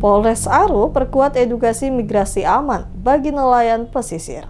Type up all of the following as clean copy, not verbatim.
Polres Aro perkuat edukasi migrasi aman bagi nelayan pesisir.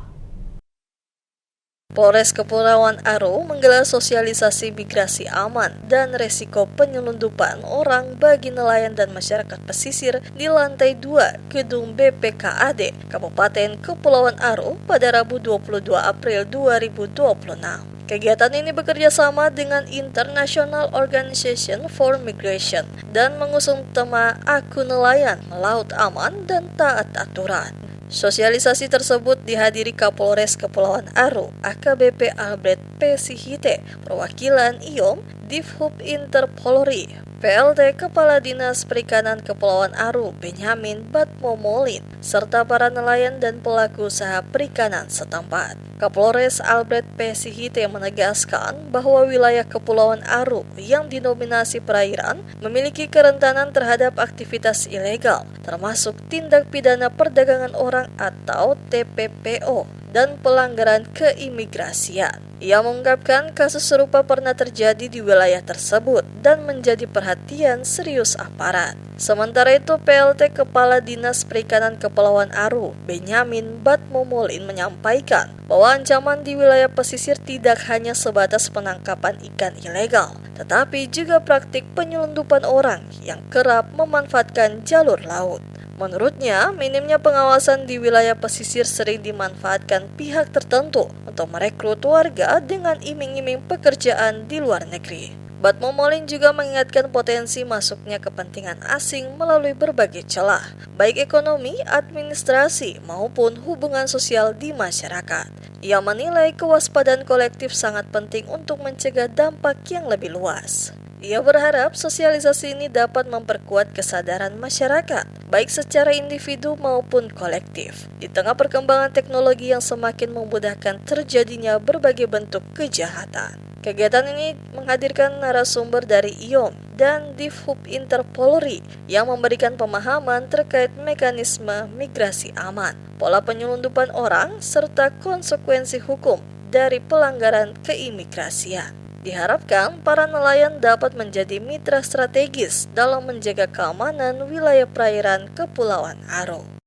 Polres Kepulauan Aro menggelar sosialisasi migrasi aman dan resiko penyelundupan orang bagi nelayan dan masyarakat pesisir di lantai 2 Gedung BPKAD Kabupaten Kepulauan Aro pada Rabu 22 April 2026. Kegiatan ini bekerja sama dengan International Organization for Migration dan mengusung tema Aku Nelayan, Melaut Aman dan Taat Aturan. Sosialisasi tersebut dihadiri Kapolres Kepulauan Aro, AKBP Albert P. Sihite, perwakilan IOM, Divhub Interpolri, PLT Kepala Dinas Perikanan Kepulauan Aro, Benyamin Batmomolin, serta para nelayan dan pelaku usaha perikanan setempat. Kapolres Albert P. Sihite menegaskan bahwa wilayah Kepulauan Aro yang dinominasi perairan memiliki kerentanan terhadap aktivitas ilegal, termasuk tindak pidana perdagangan orang atau TPPO dan pelanggaran keimigrasian. Ia mengungkapkan kasus serupa pernah terjadi di wilayah tersebut dan menjadi perhatian serius aparat. Sementara itu, PLT Kepala Dinas Perikanan Kepulauan Aro, Benyamin Batmomolin menyampaikan bahwa ancaman di wilayah pesisir tidak hanya sebatas penangkapan ikan ilegal, tetapi juga praktik penyelundupan orang yang kerap memanfaatkan jalur laut. Menurutnya, minimnya pengawasan di wilayah pesisir sering dimanfaatkan pihak tertentu untuk merekrut warga dengan iming-iming pekerjaan di luar negeri. Batmomolin juga mengingatkan potensi masuknya kepentingan asing melalui berbagai celah, baik ekonomi, administrasi, maupun hubungan sosial di masyarakat. Ia menilai kewaspadaan kolektif sangat penting untuk mencegah dampak yang lebih luas. Ia berharap sosialisasi ini dapat memperkuat kesadaran masyarakat, baik secara individu maupun kolektif, di tengah perkembangan teknologi yang semakin memudahkan terjadinya berbagai bentuk kejahatan. Kegiatan ini menghadirkan narasumber dari IOM dan Divhub Interpolri yang memberikan pemahaman terkait mekanisme migrasi aman, pola penyelundupan orang, serta konsekuensi hukum dari pelanggaran keimigrasian. Diharapkan para nelayan dapat menjadi mitra strategis dalam menjaga keamanan wilayah perairan Kepulauan Aro.